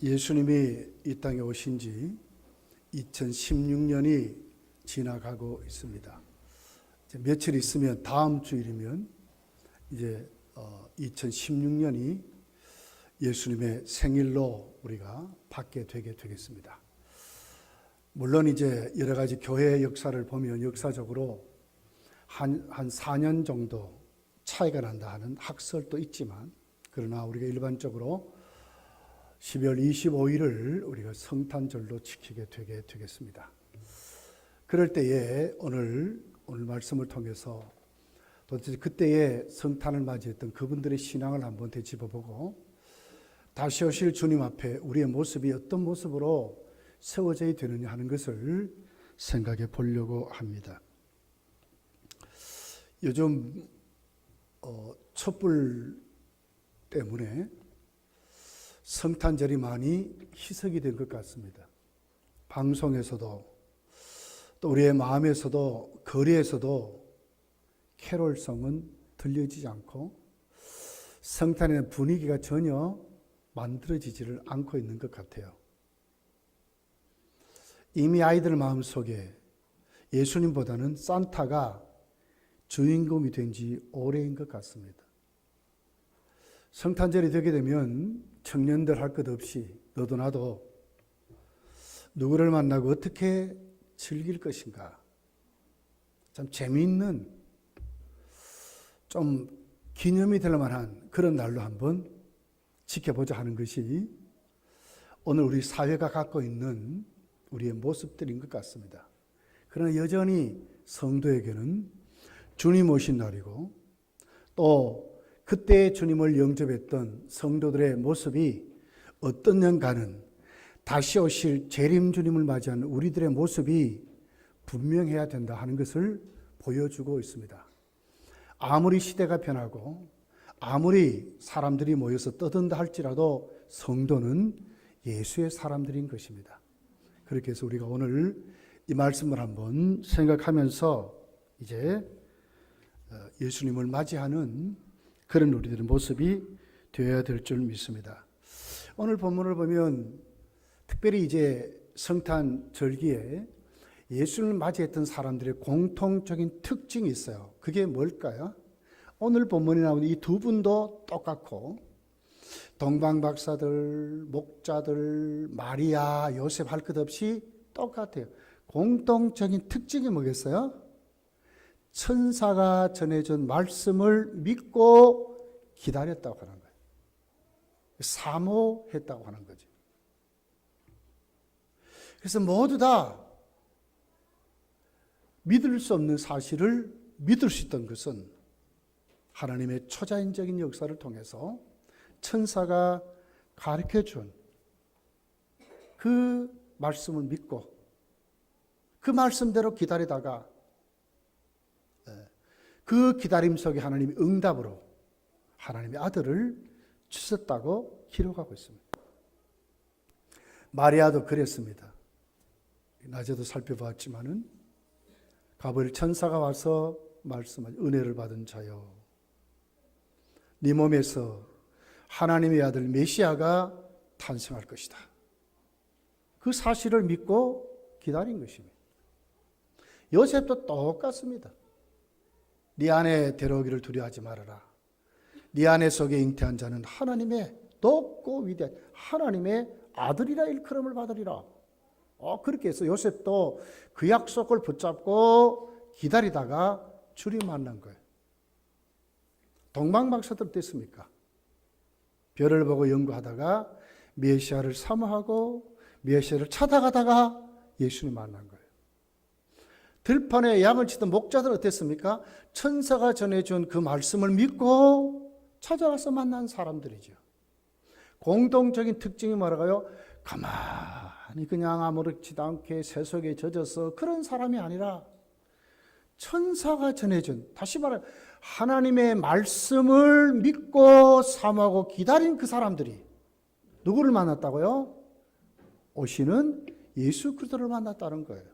예수님이 이 땅에 오신 지 2016년이 지나가고 있습니다. 이제 며칠 있으면 다음 주일이면 이제 2016년이 예수님의 생일로 우리가 받게 되게 되겠습니다. 물론 이제 여러 가지 교회 역사를 보면 역사적으로 한 4년 정도 차이가 난다 하는 학설도 있지만, 그러나 우리가 일반적으로 12월 25일을 우리가 성탄절로 지키게 되게 되겠습니다. 그럴 때에 오늘 말씀을 통해서 도대체 그때의 성탄을 맞이했던 그분들의 신앙을 한번 되짚어보고, 다시 오실 주님 앞에 우리의 모습이 어떤 모습으로 세워져야 되느냐 하는 것을 생각해 보려고 합니다. 요즘 촛불 때문에 성탄절이 많이 희석이 된 것 같습니다. 방송에서도 또 우리의 마음에서도 거리에서도 캐롤성은 들려지지 않고 성탄의 분위기가 전혀 만들어지지를 않고 있는 것 같아요. 이미 아이들 마음속에 예수님보다는 산타가 주인공이 된 지 오래인 것 같습니다. 성탄절이 되게 되면 청년들 할 것 없이 너도 나도 누구를 만나고 어떻게 즐길 것인가, 참 재미있는, 좀 기념이 될 만한 그런 날로 한번 지켜보자 하는 것이 오늘 우리 사회가 갖고 있는 우리의 모습들인 것 같습니다. 그러나 여전히 성도에게는 주님 오신 날이고, 또 그때 주님을 영접했던 성도들의 모습이 어떻는가는 다시 오실 재림 주님을 맞이하는 우리들의 모습이 분명해야 된다 하는 것을 보여주고 있습니다. 아무리 시대가 변하고 아무리 사람들이 모여서 떠든다 할지라도 성도는 예수의 사람들인 것입니다. 그렇게 해서 우리가 오늘 이 말씀을 한번 생각하면서 이제 예수님을 맞이하는 그런 우리들의 모습이 되어야 될 줄 믿습니다. 오늘 본문을 보면 특별히 이제 성탄 절기에 예수님을 맞이했던 사람들의 공통적인 특징이 있어요. 그게 뭘까요? 오늘 본문에 나오는 이 두 분도 똑같고, 동방박사들, 목자들, 마리아, 요셉 할 것 없이 똑같아요. 공통적인 특징이 뭐겠어요? 천사가 전해준 말씀을 믿고 기다렸다고 하는 거예요. 사모했다고 하는 거죠. 그래서 모두 다 믿을 수 없는 사실을 믿을 수 있던 것은 하나님의 초자연적인 역사를 통해서 천사가 가르쳐준 그 말씀을 믿고 그 말씀대로 기다리다가 그 기다림 속에 하나님이 응답으로 하나님의 아들을 주셨다고 기록하고 있습니다. 마리아도 그랬습니다. 낮에도 살펴봤지만은 가브리엘 천사가 와서 말씀하지, 은혜를 받은 자여, 네 몸에서 하나님의 아들 메시아가 탄생할 것이다. 그 사실을 믿고 기다린 것입니다. 요셉도 똑같습니다. 네 안에 데려오기를 두려워하지 말아라. 네 안에 속에 잉태한 자는 하나님의 높고 위대한 하나님의 아들이라 일컬음을 받으리라. 그렇게 해서 요셉도 그 약속을 붙잡고 기다리다가 주님 만난 거예요. 동방박사들 어땠습니까? 별을 보고 연구하다가 메시아를 사모하고 메시아를 찾아가다가 예수님 만난 거예요. 들판에 양을 치던 목자들은 어땠습니까? 천사가 전해준 그 말씀을 믿고 찾아가서 만난 사람들이죠. 공동적인 특징이 뭐라고요? 가만히 그냥 아무렇지도 않게 세속에 젖어서 그런 사람이 아니라 천사가 전해준, 다시 말하면 하나님의 말씀을 믿고 사모하고 기다린 그 사람들이 누구를 만났다고요? 오시는 예수 그리스도를 만났다는 거예요.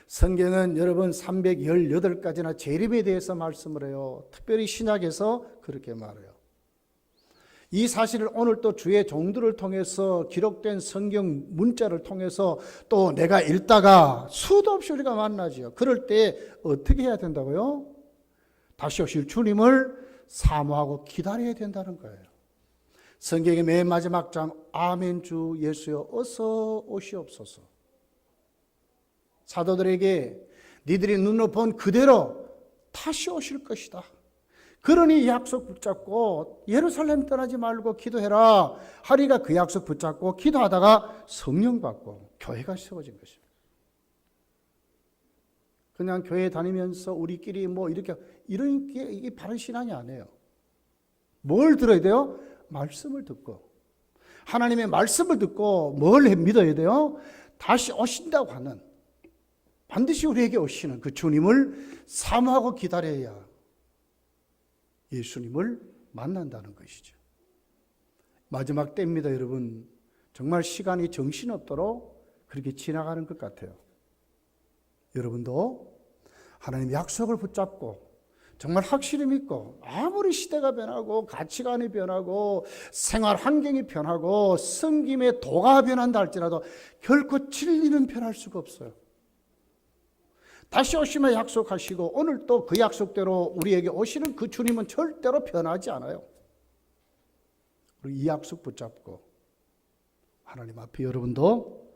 성경은 여러분 318가지나 재림에 대해서 말씀을 해요. 특별히 신약에서 그렇게 말해요. 이 사실을 오늘 또 주의 종들을 통해서 기록된 성경 문자를 통해서 또 내가 읽다가 수도 없이 우리가 만나죠. 그럴 때 어떻게 해야 된다고요? 다시 오실 주님을 사모하고 기다려야 된다는 거예요. 성경의 맨 마지막 장, 아멘 주 예수여 어서 오시옵소서. 사도들에게 니들이 눈으로 본 그대로 다시 오실 것이다. 그러니 이 약속 붙잡고 예루살렘 떠나지 말고 기도해라 하리가 그 약속 붙잡고 기도하다가 성령 받고 교회가 세워진 것입니다. 그냥 교회 다니면서 우리끼리 뭐 이렇게 이런 게 이게 바른 신앙이 아니에요. 뭘 들어야 돼요? 말씀을 듣고 하나님의 말씀을 듣고 뭘 믿어야 돼요? 다시 오신다고 하는 반드시 우리에게 오시는 그 주님을 사모하고 기다려야 예수님을 만난다는 것이죠. 마지막 때입니다, 여러분. 정말 시간이 정신없도록 그렇게 지나가는 것 같아요. 여러분도 하나님의 약속을 붙잡고 정말 확실히 믿고 아무리 시대가 변하고 가치관이 변하고 생활 환경이 변하고 섬김의 도가 변한다 할지라도 결코 진리는 변할 수가 없어요. 다시 오시면 약속하시고 오늘 또 그 약속대로 우리에게 오시는 그 주님은 절대로 변하지 않아요. 이 약속 붙잡고 하나님 앞에 여러분도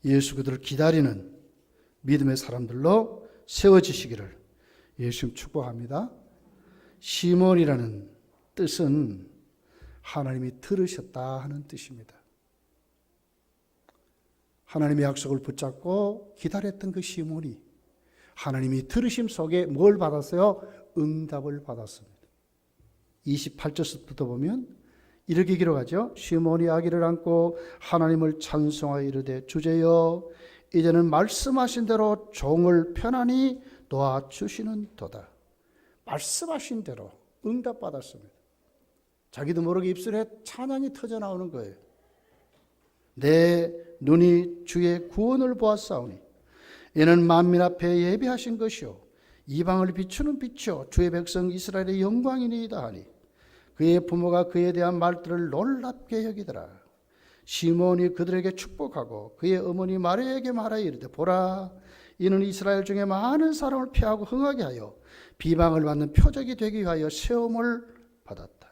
예수 그들을 기다리는 믿음의 사람들로 세워지시기를 예수님 축복합니다. 시몬이라는 뜻은 하나님이 들으셨다 하는 뜻입니다. 하나님의 약속을 붙잡고 기다렸던 그 시몬이 하나님이 들으심 속에 뭘 받았어요? 응답을 받았습니다. 28절부터 보면 이렇게 기록하죠. 시몬이 아기를 안고 하나님을 찬송하여 이르되 주제여 이제는 말씀하신 대로 종을 편안히 놓아주시는 도다. 말씀하신 대로 응답받았습니다. 자기도 모르게 입술에 찬양이 터져나오는 거예요. 내 눈이 주의 구원을 보았사오니 이는 만민 앞에 예비하신 것이요 이방을 비추는 빛이요 주의 백성 이스라엘의 영광이니이다 하니 그의 부모가 그에 대한 말들을 놀랍게 여기더라. 시몬이 그들에게 축복하고 그의 어머니 마리아에게 말하여 이르되 보라 이는 이스라엘 중에 많은 사람을 피하고 흥하게 하여 비방을 받는 표적이 되기 위하여 세움을 받았다.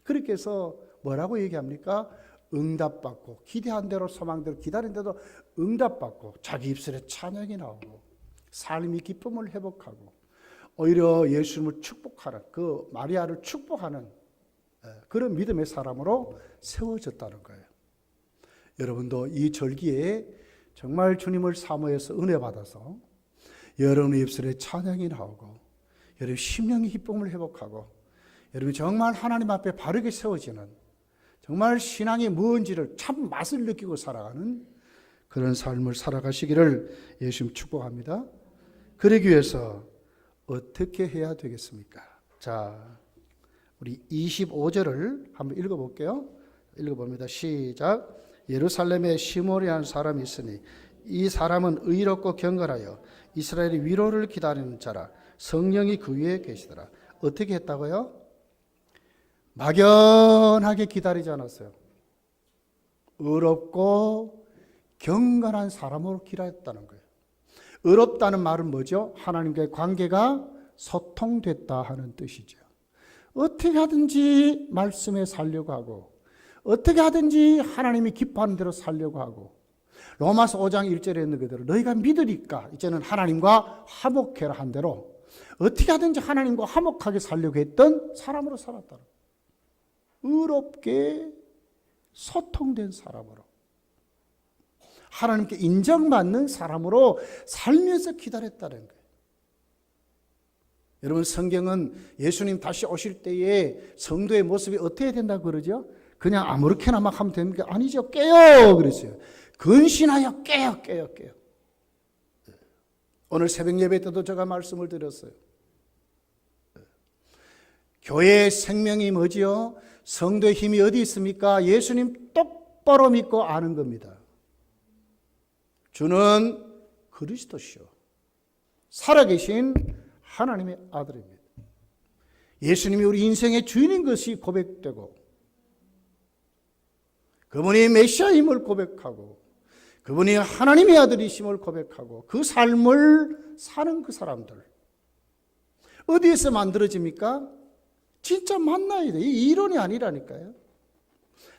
그렇게 해서 뭐라고 얘기합니까? 응답받고 기대한 대로 소망대로 기다린데도 응답받고 자기 입술에 찬양이 나오고 삶이 기쁨을 회복하고 오히려 예수님을 축복하는 그 마리아를 축복하는 그런 믿음의 사람으로 세워졌다는 거예요. 여러분도 이 절기에 정말 주님을 사모해서 은혜 받아서 여러분의 입술에 찬양이 나오고 여러분 심령의 기쁨을 회복하고 여러분 정말 하나님 앞에 바르게 세워지는 정말 신앙이 무언지를 참 맛을 느끼고 살아가는 그런 삶을 살아가시기를 예수님 축복합니다. 그러기 위해서 어떻게 해야 되겠습니까? 자, 우리 25절을 한번 읽어볼게요. 읽어봅니다. 시작. 예루살렘에 시몬이라는 사람이 있으니 이 사람은 의롭고 경건하여 이스라엘의 위로를 기다리는 자라. 성령이 그 위에 계시더라. 어떻게 했다고요? 막연하게 기다리지 않았어요. 의롭고 경건한 사람으로 기다렸다는 거예요. 의롭다는 말은 뭐죠? 하나님과의 관계가 소통됐다 하는 뜻이죠. 어떻게 하든지 말씀에 살려고 하고 어떻게 하든지 하나님이 기뻐하는 대로 살려고 하고 로마서 5장 1절에 있는 그대로 너희가 믿으니까 이제는 하나님과 화목해라 한 대로 어떻게 하든지 하나님과 화목하게 살려고 했던 사람으로 살았다는 거예요. 의롭게 소통된 사람으로 하나님께 인정받는 사람으로 살면서 기다렸다는 거예요. 여러분 성경은 예수님 다시 오실 때에 성도의 모습이 어떻게 된다고 그러죠? 그냥 아무렇게나 막 하면 되는 게 아니죠. 깨요 그랬어요. 근신하여 깨요. 오늘 새벽 예배 때도 제가 말씀을 드렸어요. 교회의 생명이 뭐지요? 성도의 힘이 어디 있습니까? 예수님 똑바로 믿고 아는 겁니다. 주는 그리스도시요 살아계신 하나님의 아들입니다. 예수님이 우리 인생의 주인인 것이 고백되고 그분이 메시아임을 고백하고 그분이 하나님의 아들이심을 고백하고 그 삶을 사는 그 사람들 어디에서 만들어집니까? 진짜 만나야 돼. 이 이론이 아니라니까요.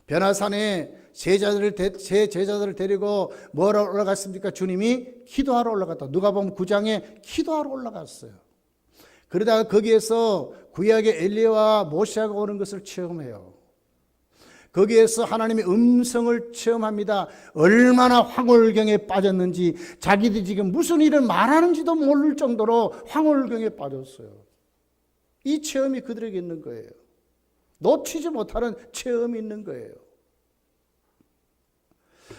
변화산에 세 제자들을 데리고 뭐하러 올라갔습니까? 주님이 기도하러 올라갔다. 누가복음 9장에 기도하러 올라갔어요. 그러다가 거기에서 구약의 엘리야와 모세가 오는 것을 체험해요. 거기에서 하나님의 음성을 체험합니다. 얼마나 황홀경에 빠졌는지 자기들이 지금 무슨 일을 말하는지도 모를 정도로 황홀경에 빠졌어요. 이 체험이 그들에게 있는 거예요. 놓치지 못하는 체험이 있는 거예요.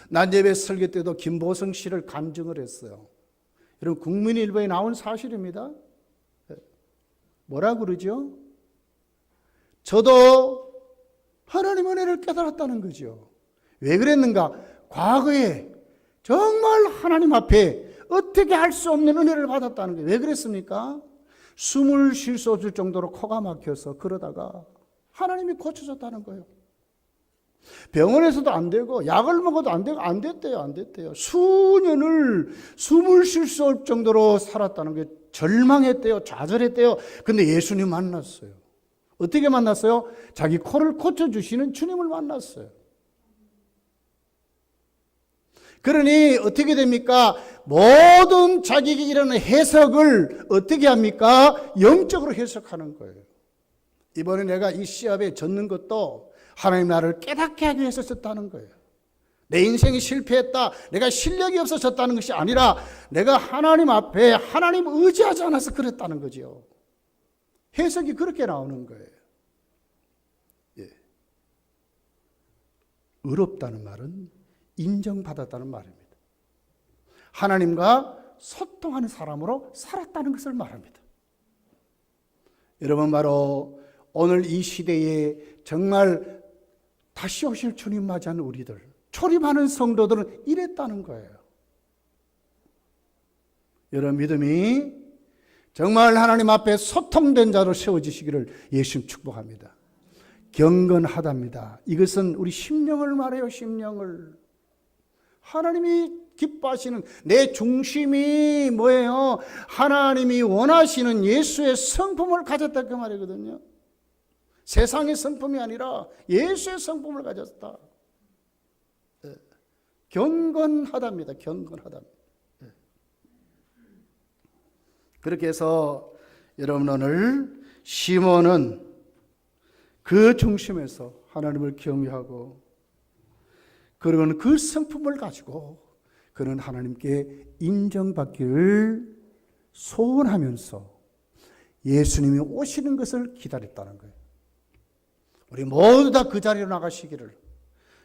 난예배 설교 때도 김보성 씨를 간증을 했어요. 여러분 국민일보에 나온 사실입니다. 뭐라 그러죠? 저도 하나님 은혜를 깨달았다는 거죠. 왜 그랬는가? 과거에 정말 하나님 앞에 어떻게 할 수 없는 은혜를 받았다는 거예요. 왜 그랬습니까? 숨을 쉴 수 없을 정도로 코가 막혀서 그러다가 하나님이 고쳐줬다는 거예요. 병원에서도 안 되고 약을 먹어도 안 되고 안 됐대요. 수년을 숨을 쉴 수 없을 정도로 살았다는 게 절망했대요. 좌절했대요. 근데 예수님 만났어요. 어떻게 만났어요? 자기 코를 고쳐주시는 주님을 만났어요. 그러니 어떻게 됩니까? 모든 자기에게 일어나는 해석을 어떻게 합니까? 영적으로 해석하는 거예요. 이번에 내가 이 시합에 졌는 것도 하나님 나를 깨닫게 하기 위해서 졌다는 거예요. 내 인생이 실패했다, 내가 실력이 없어서 졌다는 것이 아니라 내가 하나님 앞에 하나님 의지하지 않아서 그랬다는 거죠. 해석이 그렇게 나오는 거예요. 예. 의롭다는 말은 인정받았다는 말입니다. 하나님과 소통하는 사람으로 살았다는 것을 말합니다. 여러분 바로 오늘 이 시대에 정말 다시 오실 주님 맞이하는 우리들, 초림하는 성도들은 이랬다는 거예요. 여러분 믿음이 정말 하나님 앞에 소통된 자로 세워지시기를 예수님 축복합니다. 경건하답니다. 이것은 우리 심령을 말해요. 심령을. 하나님이 기뻐하시는 내 중심이 뭐예요? 하나님이 원하시는 예수의 성품을 가졌다 그 말이거든요. 세상의 성품이 아니라 예수의 성품을 가졌다. 경건하답니다. 경건하답니다. 그렇게 해서 여러분 오늘 시몬은 그 중심에서 하나님을 경외하고 그리고는 그 성품을 가지고 그는 하나님께 인정받기를 소원하면서 예수님이 오시는 것을 기다렸다는 거예요. 우리 모두 다 그 자리로 나가시기를.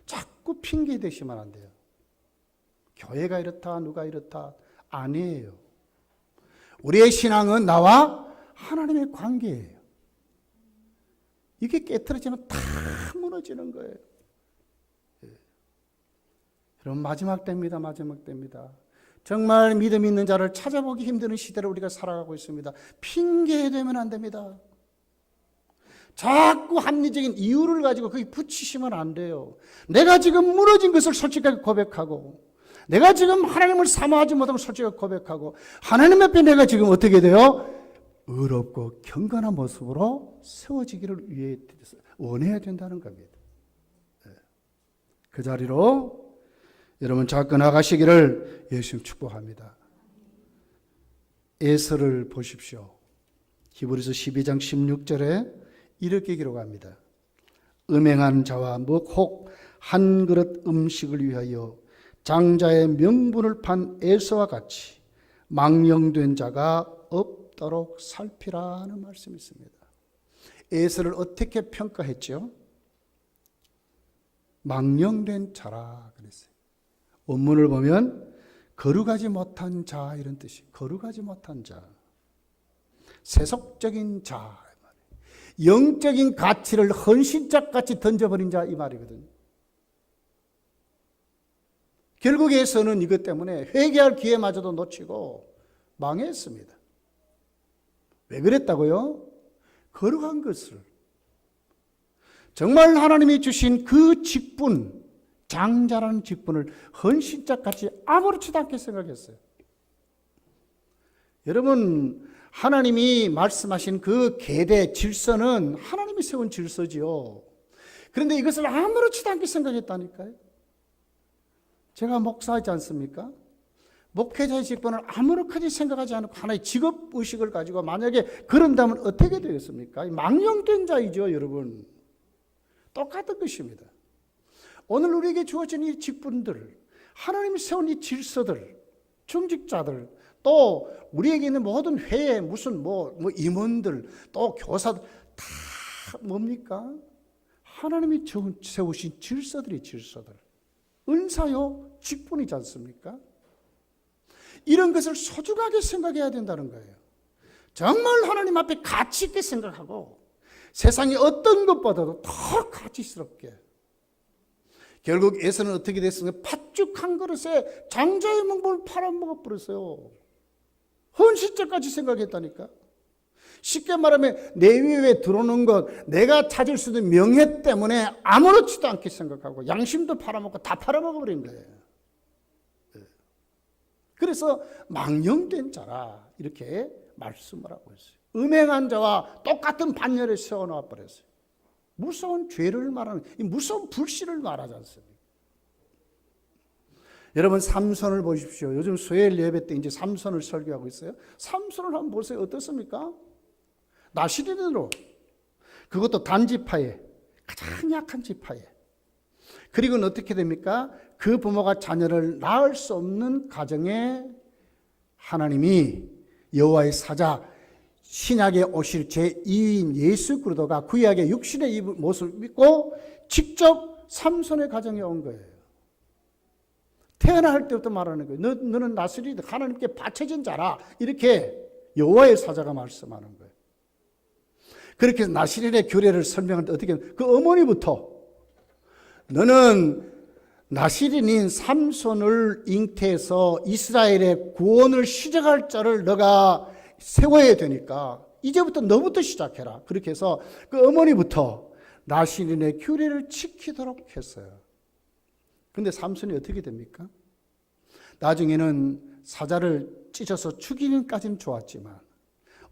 자꾸 핑계 대시면 안 돼요. 교회가 이렇다, 누가 이렇다. 아니에요. 우리의 신앙은 나와 하나님의 관계예요. 이게 깨트려지면 다 무너지는 거예요. 여러분 마지막 때입니다. 마지막 때입니다. 정말 믿음 있는 자를 찾아보기 힘든 시대를 우리가 살아가고 있습니다. 핑계대면 안 됩니다. 자꾸 합리적인 이유를 가지고 거기 붙이시면 안 돼요. 내가 지금 무너진 것을 솔직하게 고백하고 내가 지금 하나님을 사모하지 못하면 솔직하게 고백하고 하나님 앞에 내가 지금 어떻게 돼요? 의롭고 경건한 모습으로 세워지기를 위해 원해야 된다는 겁니다. 그 자리로 여러분 자꾸 나가시기를 예수님 축복합니다. 에서를 보십시오. 히브리서 12장 16절에 이렇게 기록합니다. 음행한 자와 혹 한 그릇 음식을 위하여 장자의 명분을 판 에서와 같이 망령된 자가 없도록 살피라는 말씀이 있습니다. 에서를 어떻게 평가했죠? 망령된 자라 그랬어요. 원문을 보면 거룩하지 못한 자 이런 뜻이 거룩하지 못한 자, 세속적인 자, 영적인 가치를 헌신짝같이 던져버린 자 이 말이거든요. 결국에서는 이것 때문에 회개할 기회마저도 놓치고 망했습니다. 왜 그랬다고요? 거룩한 것을 정말 하나님이 주신 그 직분, 장자라는 직분을 헌신자같이 아무렇지도 않게 생각했어요. 여러분, 하나님이 말씀하신 그 계대 질서는 하나님이 세운 질서지요. 그런데 이것을 아무렇지도 않게 생각했다니까요. 제가 목사하지 않습니까? 목회자의 직분을 아무렇게도 생각하지 않고 하나의 직업의식을 가지고 만약에 그런다면 어떻게 되겠습니까? 망령된 자이죠, 여러분. 똑같은 것입니다. 오늘 우리에게 주어진 이 직분들, 하나님이 세운 이 질서들, 중직자들, 또 우리에게 있는 모든 회에 무슨 임원들, 또 교사들 다 뭡니까? 하나님이 세우신 질서들이 질서들. 은사요, 직분이지 않습니까? 이런 것을 소중하게 생각해야 된다는 거예요. 정말 하나님 앞에 가치 있게 생각하고 세상의 어떤 것보다도 더 가치스럽게. 결국 에서는 어떻게 됐습니까? 팥죽 한 그릇에 장자의 명분을 팔아먹어버렸어요. 헌신자까지 생각했다니까. 쉽게 말하면 내 위에 들어오는 것, 내가 찾을 수 있는 명예 때문에 아무렇지도 않게 생각하고 양심도 팔아먹고 다 팔아먹어버린 거예요. 그래서 망령된 자라 이렇게 말씀을 하고 있어요. 음행한 자와 똑같은 반열에 세워놓아 버렸어요. 무서운 죄를 말하는, 이 무서운 불씨를 말하지 않습니까? 여러분, 삼손을 보십시오. 요즘 수요일 예배 때 이제 삼손을 설교하고 있어요. 삼손을 한번 보세요. 어떻습니까? 나시린으로, 그것도 단지파에, 가장 약한 지파에. 그리고는 어떻게 됩니까? 그 부모가 자녀를 낳을 수 없는 가정에 하나님이 여호와의 사자, 신약에 오실 제2위인 예수 그리스도가 구약의 육신의 모습을 믿고 직접 삼손의 가정에 온 거예요. 태어날 때부터 말하는 거예요. 너는 나스리 하나님께 바쳐진 자라. 이렇게 여호와의 사자가 말씀하는 거예요. 그렇게 나시린의 규례를 설명할 때 어떻게 그 어머니부터 너는 나시린인 삼손을 잉태해서 이스라엘의 구원을 시작할 자를 너가 세워야 되니까 이제부터 너부터 시작해라. 그렇게 해서 그 어머니부터 나시린의 규례를 지키도록 했어요. 근데 삼손이 어떻게 됩니까? 나중에는 사자를 찢어서 죽이기까지는 좋았지만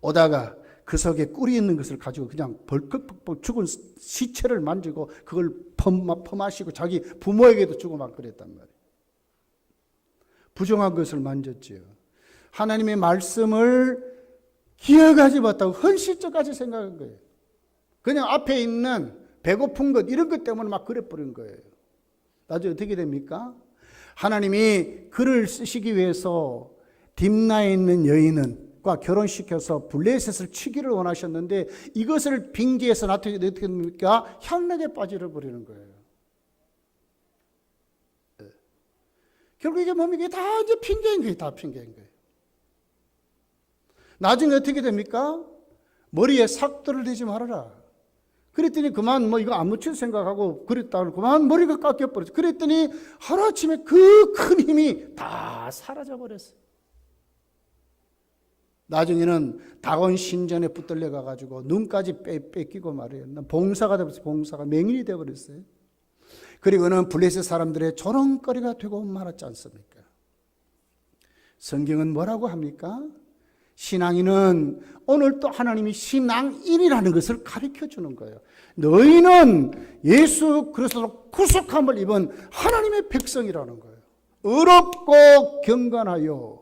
오다가 그 속에 꿀이 있는 것을 가지고 그냥 벌컥벌컥 죽은 시체를 만지고 그걸 퍼마시고 자기 부모에게도 주고 막 그랬단 말이에요. 부정한 것을 만졌지요. 하나님의 말씀을 기억하지 못하고 헌신적까지 생각한 거예요. 그냥 앞에 있는 배고픈 것 이런 것 때문에 막 그래버린 거예요. 나중에 어떻게 됩니까? 하나님이 글을 쓰시기 위해서 딥나에 있는 여인과 결혼시켜서 블레셋을 치기를 원하셨는데 이것을 빙기해서 나타내게 어떻게 됩니까? 향락에 빠져버리는 거예요. 결국 이게 뭡니까? 다 이제 핑계인 거예요. 다 핑계인 거예요. 나중에 어떻게 됩니까? 머리에 삭도를 대지 말아라. 그랬더니 그만 이거 안 묻힐 생각하고 그랬다고 그만 머리가 깎여버렸어. 그랬더니 하루아침에 그 큰 힘이 다 사라져버렸어요. 나중에는 다곤 신전에 붙들려 가가지고 눈까지 뺏기고 말이에요. 봉사가 되어버렸어요. 봉사가 맹인이 되어버렸어요. 그리고는 블레셋 사람들의 조롱거리가 되고 말았지 않습니까? 성경은 뭐라고 합니까? 신앙인은 오늘 또 하나님이 신앙인이라는 것을 가르쳐 주는 거예요. 너희는 예수 그리스도로 구속함을 입은 하나님의 백성이라는 거예요. 의롭고 경건하여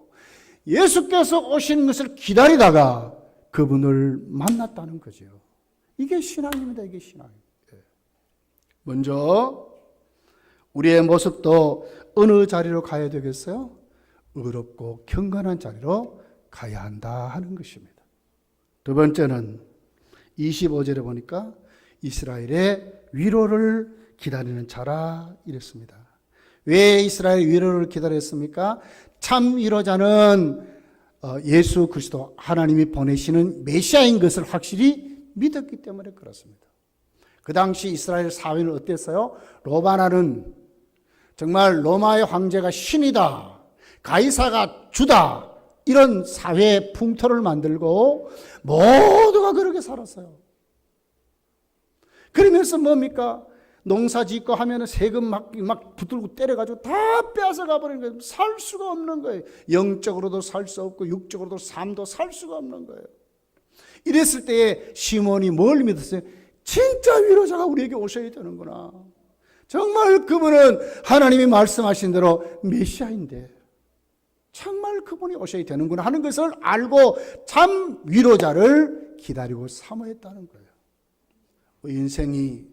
예수께서 오시는 것을 기다리다가 그분을 만났다는 거죠. 이게 신앙입니다. 이게 신앙입니다. 먼저 우리의 모습도 어느 자리로 가야 되겠어요? 의롭고 경건한 자리로 가야 한다 하는 것입니다. 두 번째는 25절에 보니까 이스라엘의 위로를 기다리는 자라 이랬습니다. 왜 이스라엘 위로를 기다렸습니까? 참 위로자는 예수 그리스도 하나님이 보내시는 메시아인 것을 확실히 믿었기 때문에 그렇습니다. 그 당시 이스라엘 사회는 어땠어요? 로마나는 정말 로마의 황제가 신이다. 가이사가 주다. 이런 사회 풍토를 만들고 모두가 그렇게 살았어요. 그러면서 뭡니까? 농사 짓고 하면 세금 막 붙들고 때려가지고 다 빼앗아가 버리는 거예요. 살 수가 없는 거예요. 영적으로도 살 수 없고 육적으로도 삶도 살 수가 없는 거예요. 이랬을 때에 시몬이 뭘 믿었어요? 진짜 위로자가 우리에게 오셔야 되는구나. 정말 그분은 하나님이 말씀하신 대로 메시아인데 정말 그분이 오셔야 되는구나 하는 것을 알고 참 위로자를 기다리고 사모했다는 거예요. 인생이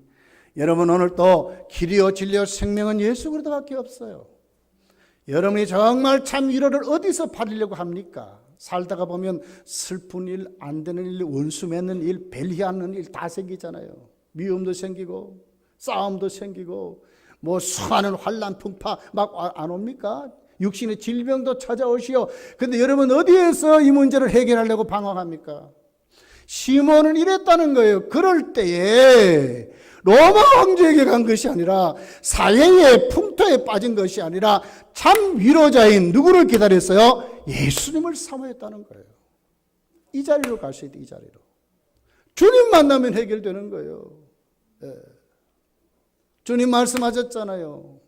여러분 오늘 또 길이요 진리요 생명은 예수 그리스도밖에 없어요. 여러분이 정말 참 위로를 어디서 받으려고 합니까? 살다가 보면 슬픈 일, 안 되는 일, 원수 맺는 일, 벨희하는 일 다 생기잖아요. 미움도 생기고 싸움도 생기고 뭐 수많은 환난 풍파 막 안 옵니까? 육신의 질병도 찾아오시오. 근데 여러분 어디에서 이 문제를 해결하려고 방황합니까? 시몬은 이랬다는 거예요. 그럴 때에 로마 황제에게 간 것이 아니라 사회의 풍토에 빠진 것이 아니라 참 위로자인 누구를 기다렸어요? 예수님을 사모했다는 거예요. 이 자리로 가셔야 돼. 이 자리로. 주님 만나면 해결되는 거예요. 네. 주님 말씀하셨잖아요.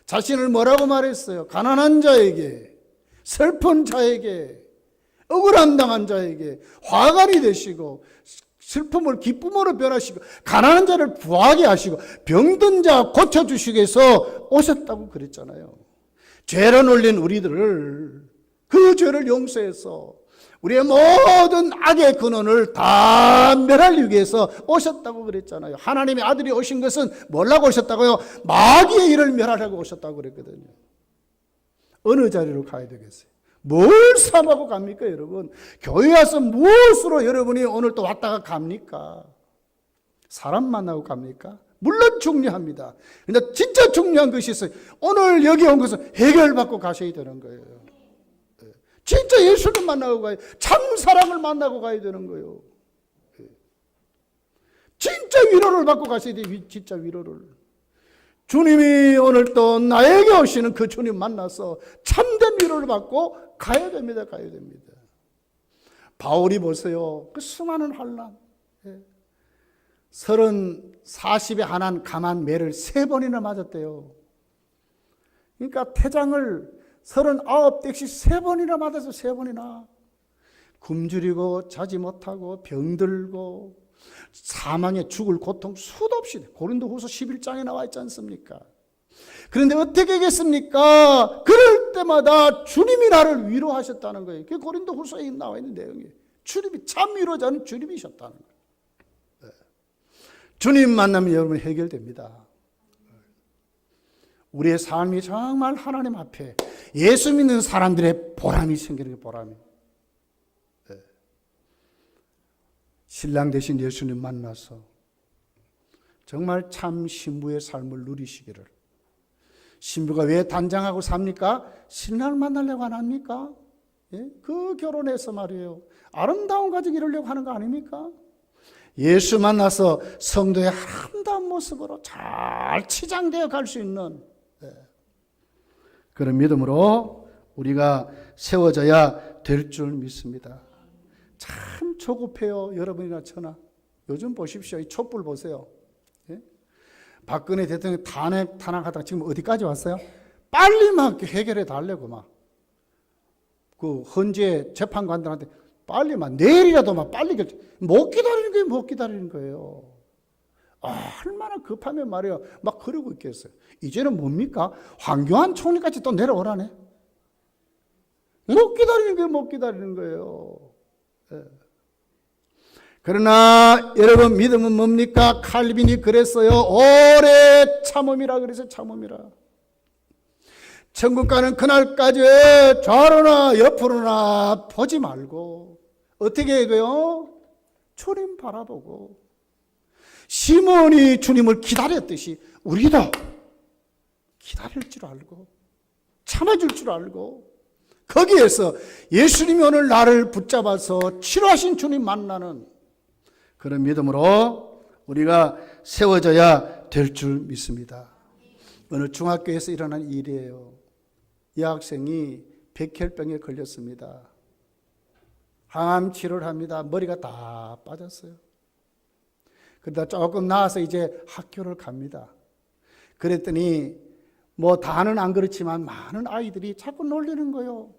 자신을 뭐라고 말했어요? 가난한 자에게, 슬픈 자에게, 억울함 당한 자에게 화관이 되시고 슬픔을 기쁨으로 변하시고 가난한 자를 부하게 하시고 병든 자 고쳐주시기 위해서 오셨다고 그랬잖아요. 죄를 놀린 우리들을 그 죄를 용서해서 우리의 모든 악의 근원을 다 멸하기 위해서 오셨다고 그랬잖아요. 하나님의 아들이 오신 것은 뭐라고 오셨다고요? 마귀의 일을 멸하려고 오셨다고 그랬거든요. 어느 자리로 가야 되겠어요? 뭘 삼하고 갑니까, 여러분? 교회 와서 무엇으로 여러분이 오늘 또 왔다가 갑니까? 사람 만나고 갑니까? 물론 중요합니다. 근데 진짜 중요한 것이 있어요. 오늘 여기 온 것은 해결받고 가셔야 되는 거예요. 진짜 예수를 만나고 가야, 참 사랑을 만나고 가야 되는 거예요. 진짜 위로를 받고 가셔야 돼요. 진짜 위로를. 주님이 오늘 또 나에게 오시는 그 주님 만나서 참된 위로를 받고 가야 됩니다. 가야 됩니다. 바울이 보세요. 그 수많은 환난. 40에 한한 감한 매를 3번이나 맞았대요. 그러니까 태장을 39댁씩 3번이나 맞아서 3번이나. 굶주리고 자지 못하고 병들고 사망에 죽을 고통 수도 없이 고린도후서 11장에 나와 있지 않습니까? 그런데 어떻게 하겠습니까? 그럴 때마다 주님이 나를 위로하셨다는 거예요. 그게 고린도후서에 나와 있는 내용이에요. 주님이 참 위로자는 주님이셨다는 거예요. 주님 만나면 여러분 해결됩니다. 우리의 삶이 정말 하나님 앞에 예수 믿는 사람들의 보람이 생기는 게 보람이. 신랑 되신 예수님 만나서 정말 참 신부의 삶을 누리시기를. 신부가 왜 단장하고 삽니까? 신랑을 만나려고 안 합니까? 예? 그 결혼해서 말이에요. 아름다운 가정 이루려고 하는 거 아닙니까? 예수 만나서 성도의 아름다운 모습으로 잘 치장되어 갈 수 있는 그런 믿음으로 우리가 세워져야 될 줄 믿습니다. 참 조급해요. 여러분이나 저나. 요즘 보십시오. 이 촛불 보세요. 예? 박근혜 대통령 탄핵하다가 지금 어디까지 왔어요? 빨리 막 해결해 달래고 막. 그 헌재 재판관들한테 빨리 막 내일이라도 막 빨리 결정. 못 기다리는 거예요. 못 기다리는 거예요. 얼마나 급하면 말이에요. 막 그러고 있겠어요. 이제는 뭡니까? 황교안 총리까지 또 내려오라네. 못 기다리는 거예요. 못 기다리는 거예요. 예. 그러나 여러분 믿음은 뭡니까? 칼빈이 그랬어요. 오래 참음이라 그래서 참음이라. 천국 가는 그날까지 좌로나 옆으로나 보지 말고 어떻게 해야 돼요? 주님 바라보고 시몬이 주님을 기다렸듯이 우리도 기다릴 줄 알고 참아줄 줄 알고 거기에서 예수님이 오늘 나를 붙잡아서 치료하신 주님 만나는 그런 믿음으로 우리가 세워져야 될 줄 믿습니다. 어느 중학교에서 일어난 일이에요. 여학생이 백혈병에 걸렸습니다. 항암 치료를 합니다. 머리가 다 빠졌어요. 그러다 조금 나와서 이제 학교를 갑니다. 그랬더니 뭐 다는 안 그렇지만 많은 아이들이 자꾸 놀리는 거예요.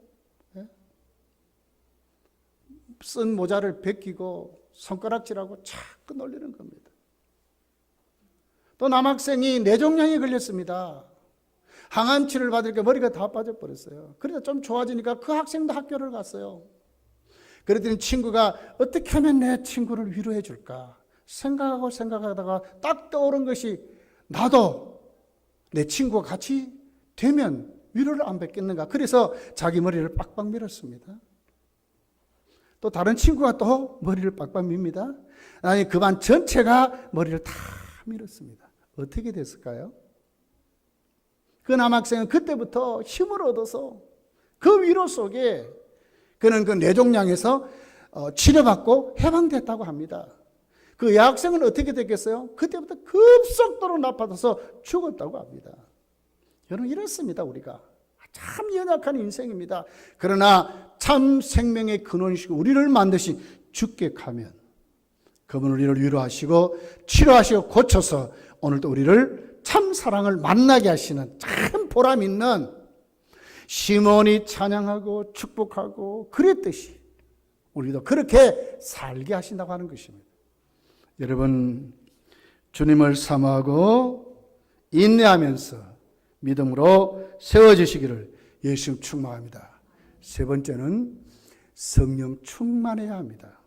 쓴 모자를 벗기고 손가락질하고 자꾸 놀리는 겁니다. 또 남학생이 뇌종양에 걸렸습니다. 항암치를 받으니까 머리가 다 빠져버렸어요. 그래서 좀 좋아지니까 그 학생도 학교를 갔어요. 그랬더니 친구가 어떻게 하면 내 친구를 위로해 줄까 생각하다가 딱 떠오른 것이, 나도 내 친구가 같이 되면 위로를 안 받겠는가. 그래서 자기 머리를 빡빡 밀었습니다. 또 다른 친구가 또 머리를 빡빡 밉니다. 아니, 그 반 전체가 머리를 다 밀었습니다. 어떻게 됐을까요? 그 남학생은 그때부터 힘을 얻어서 그 위로 속에 그는 그 뇌종양에서 치료받고 해방됐다고 합니다. 그 여학생은 어떻게 됐겠어요? 그때부터 급속도로 나빠져서 죽었다고 합니다. 여러분, 이렇습니다. 우리가 참 연약한 인생입니다. 그러나 참 생명의 근원이시고 우리를 만드신 주께 가면 그분 우리를 위로하시고 치료하시고 고쳐서 오늘도 우리를 참 사랑을 만나게 하시는 참 보람 있는, 시몬이 찬양하고 축복하고 그랬듯이 우리도 그렇게 살게 하신다고 하는 것입니다. 여러분, 주님을 사모하고 인내하면서 믿음으로 세워지시기를 예수님 축복합니다. 세 번째는 성령 충만해야 합니다.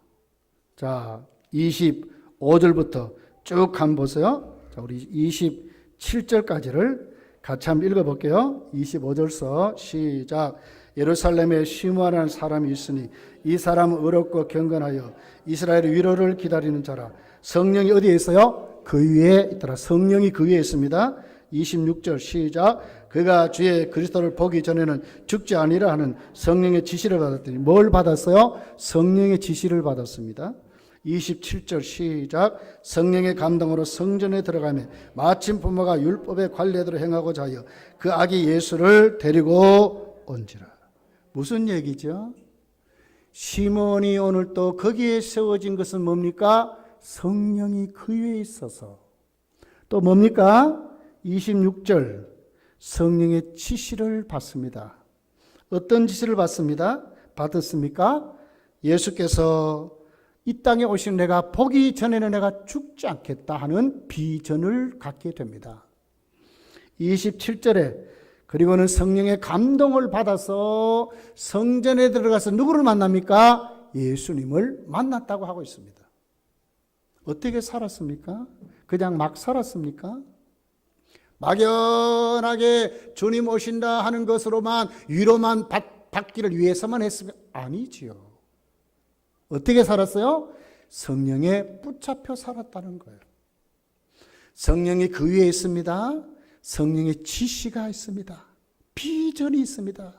자, 25절부터 쭉 한번 보세요. 자, 우리 27절까지를 같이 한번 읽어볼게요. 25절서 시작. 예루살렘에 시므아라는 사람이 있으니 이 사람은 의롭고 경건하여 이스라엘의 위로를 기다리는 자라. 성령이 어디에 있어요? 그 위에 있더라. 성령이 그 위에 있습니다. 26절 시작. 그가 주의 그리스도를 보기 전에는 죽지 아니라 하는 성령의 지시를 받았더니, 뭘 받았어요? 성령의 지시를 받았습니다. 27절 시작. 성령의 감동으로 성전에 들어가며 마침 부모가 율법의 관례대로 행하고자 하여 그 아기 예수를 데리고 온지라. 무슨 얘기죠? 시몬이 오늘 또 거기에 세워진 것은 뭡니까? 성령이 그 위에 있어서. 또 뭡니까? 26절 성령의 지시를 받습니다. 어떤 지시를 받았습니까? 예수께서 이 땅에 오신 내가 보기 전에는 내가 죽지 않겠다 하는 비전을 갖게 됩니다. 27절에 그리고는 성령의 감동을 받아서 성전에 들어가서 누구를 만납니까? 예수님을 만났다고 하고 있습니다. 어떻게 살았습니까? 그냥 막 살았습니까? 막연하게 주님 오신다 하는 것으로만 위로만 받기를 위해서만 했으면 아니지요. 어떻게 살았어요? 성령에 붙잡혀 살았다는 거예요. 성령이 그 위에 있습니다. 성령의 지시가 있습니다. 비전이 있습니다.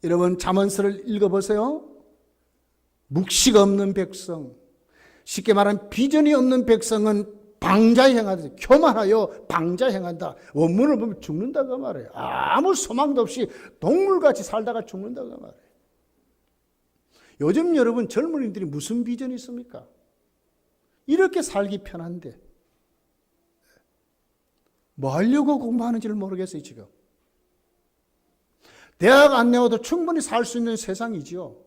여러분, 잠언서를 읽어보세요. 묵식 없는 백성, 쉽게 말하면 비전이 없는 백성은 방자에 행하다. 교만하여 방자에 행한다. 원문을 보면 죽는다고 말해요. 아무 소망도 없이 동물같이 살다가 죽는다고 말해요. 요즘 여러분 젊은이들이 무슨 비전이 있습니까? 이렇게 살기 편한데 뭐 하려고 공부하는지를 모르겠어요. 지금 대학 안 나와도 충분히 살 수 있는 세상이지요.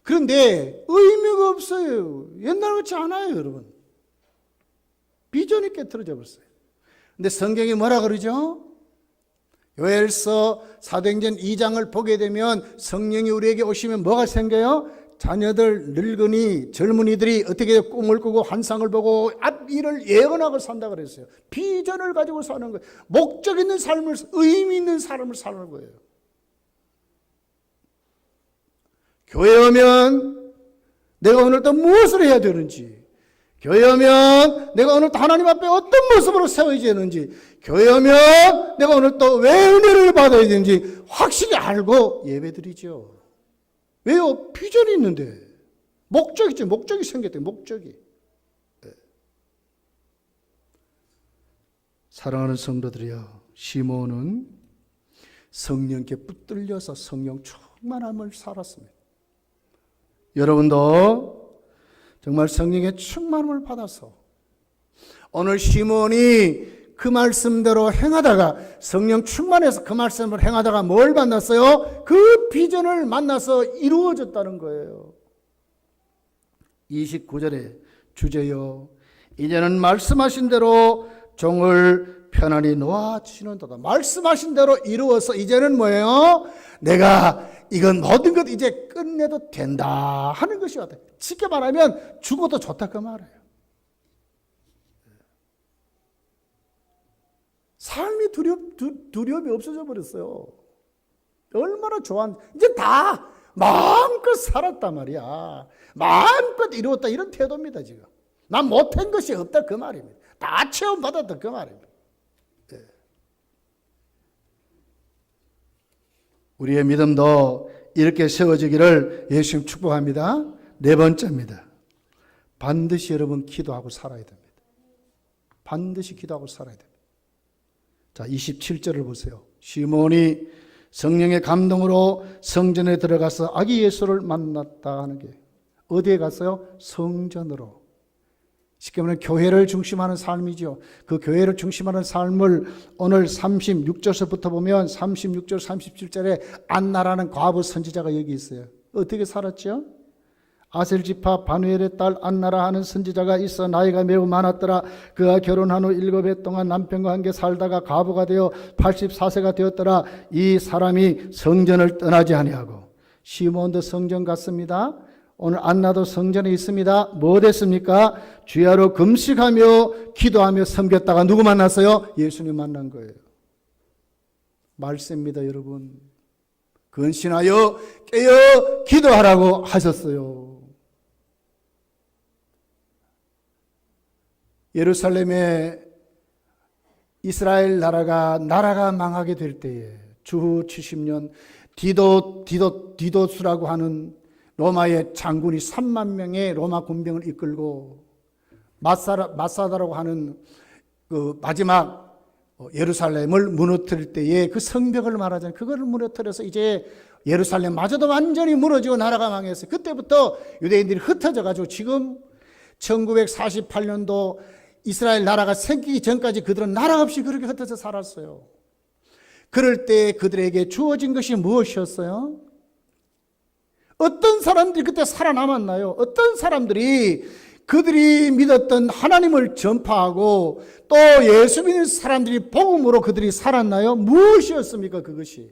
그런데 의미가 없어요. 옛날 같지 않아요. 여러분, 비전이 깨트려져 버렸어요. 근데 성경이 뭐라 그러죠? 요엘서 사도행전 2장을 보게 되면 성령이 우리에게 오시면 뭐가 생겨요? 자녀들, 늙은이, 젊은이들이 어떻게 꿈을 꾸고 환상을 보고 앞일을 예언하고 산다 그랬어요. 비전을 가지고 사는 거예요. 목적 있는 삶을, 의미 있는 삶을 사는 거예요. 교회 오면 내가 오늘 또 무엇을 해야 되는지, 교회 오면 내가 오늘 또 하나님 앞에 어떤 모습으로 세워져야 되는지, 교회 오면 내가 오늘 또 왜 은혜를 받아야 되는지 확실히 알고 예배드리죠. 왜요? 비전이 있는데. 목적이 있죠. 목적이 생겼대. 목적이. 네. 사랑하는 성도들이여, 시몬은 성령께 붙들려서 성령 충만함을 살았습니다. 여러분도 정말 성령의 충만함을 받아서 오늘 시몬이 그 말씀대로 행하다가 성령 충만해서 그 말씀을 행하다가 뭘 만났어요? 그 비전을 만나서 이루어졌다는 거예요. 29절에 주제여 이제는 말씀하신 대로 종을 편안히 놓아주시는도다. 말씀하신 대로 이루어서 이제는 뭐예요? 내가 이건 모든 것 이제 끝내도 된다 하는 것이 어때? 쉽게 말하면 죽어도 좋다 그 말이에요. 삶이 두려움이 없어져 버렸어요. 얼마나 이제 다 마음껏 살았단 말이야. 마음껏 이루었다 이런 태도입니다 지금. 난 못한 것이 없다 그 말입니다. 다 체험받았다 그 말입니다. 네. 우리의 믿음도 이렇게 세워지기를 예수님 축복합니다. 네 번째입니다. 반드시 여러분 기도하고 살아야 됩니다. 반드시 기도하고 살아야 됩니다. 자, 27절을 보세요. 시몬이 성령의 감동으로 성전에 들어가서 아기 예수를 만났다 하는 게 어디에 갔어요? 성전으로. 쉽게 말하면 교회를 중심하는 삶이죠. 그 교회를 중심하는 삶을 오늘 36절서부터 보면 36절, 37절에 안나라는 과부 선지자가 여기 있어요. 어떻게 살았죠? 아셀 지파 바누엘의 딸 안나라 하는 선지자가 있어 나이가 매우 많았더라. 그가 결혼한 후 7해 동안 남편과 함께 살다가 과부가 되어 84세가 되었더라. 이 사람이 성전을 떠나지 아니하고 시몬도 성전 갔습니다. 오늘 안나도 성전에 있습니다. 뭐 됐습니까? 주야로 금식하며 기도하며 섬겼다가 누구 만났어요? 예수님 만난 거예요. 말씀입니다 여러분. 근신하여 깨어 기도하라고 하셨어요. 예루살렘에 이스라엘 나라가 망하게 될 때에 주후 70년 디도스라고 하는 로마의 장군이 3만 명의 로마 군병을 이끌고 마사다라고 하는 그 마지막 예루살렘을 무너뜨릴 때에 그 성벽을 말하잖아요. 그거를 무너뜨려서 이제 예루살렘마저도 완전히 무너지고 나라가 망했어요. 그때부터 유대인들이 흩어져 가지고 지금 1948년도 이스라엘 나라가 생기기 전까지 그들은 나라 없이 그렇게 흩어져 살았어요. 그럴 때 그들에게 주어진 것이 무엇이었어요? 어떤 사람들이 그때 살아남았나요? 어떤 사람들이 그들이 믿었던 하나님을 전파하고 또 예수 믿는 사람들이 복음으로 그들이 살았나요? 무엇이었습니까? 그것이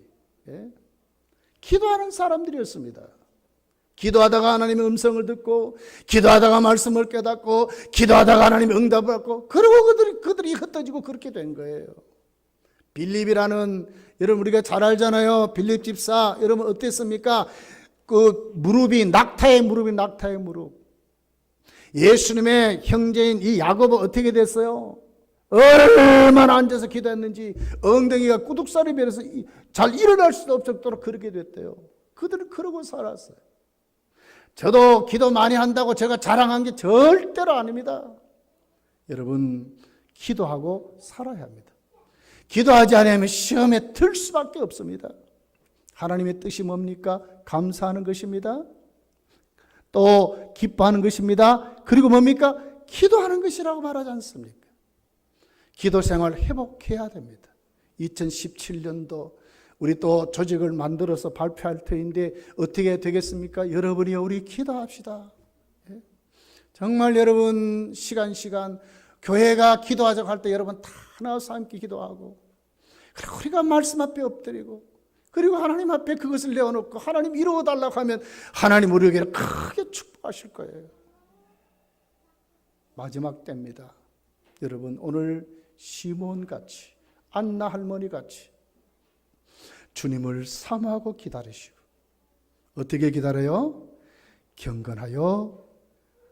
기도하는 사람들이었습니다. 기도하다가 하나님의 음성을 듣고 기도하다가 말씀을 깨닫고 기도하다가 하나님의 응답을 받고 그리고 그들이 흩어지고 그렇게 된 거예요. 빌립이라는 여러분 우리가 잘 알잖아요. 빌립 집사 여러분 어땠습니까? 그 무릎이 낙타의 무릎. 예수님의 형제인 이 야고보 어떻게 됐어요? 얼마나 앉아서 기도했는지 엉덩이가 꾸둑살이 베려서 잘 일어날 수도 없도록 그렇게 됐대요. 그들은 그러고 살았어요. 저도 기도 많이 한다고 제가 자랑한 게 절대로 아닙니다. 여러분 기도하고 살아야 합니다. 기도하지 않으면 시험에 들 수밖에 없습니다. 하나님의 뜻이 뭡니까? 감사하는 것입니다. 또 기뻐하는 것입니다. 그리고 뭡니까? 기도하는 것이라고 말하지 않습니까? 기도 생활 회복해야 됩니다. 2017년도 우리 또 조직을 만들어서 발표할 터인데 어떻게 되겠습니까? 여러분이요 우리 기도합시다. 정말 여러분 시간 교회가 기도하자고 할 때 여러분 다 나와서 함께 기도하고 그리고 우리가 말씀 앞에 엎드리고 그리고 하나님 앞에 그것을 내어놓고 하나님 이루어달라고 하면 하나님 우리에게 크게 축복하실 거예요. 마지막 때입니다. 여러분 오늘 시몬같이 안나 할머니같이 주님을 사모하고 기다리시고 어떻게 기다려요? 경건하여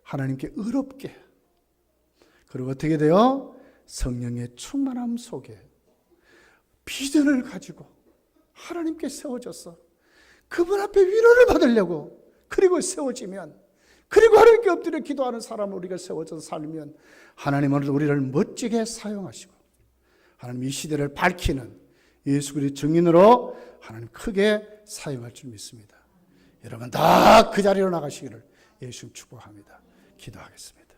하나님께 의롭게 그리고 어떻게 돼요? 성령의 충만함 속에 비전을 가지고 하나님께 세워져서 그분 앞에 위로를 받으려고 그리고 세워지면 그리고 하나님께 엎드려 기도하는 사람을 우리가 세워져서 살면 하나님은 우리를 멋지게 사용하시고 하나님 이 시대를 밝히는 예수 그리스도의 증인으로 하나님 크게 사용할 줄 믿습니다. 여러분 다 그 자리로 나가시기를 예수 축복합니다. 기도하겠습니다.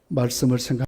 말씀을 생각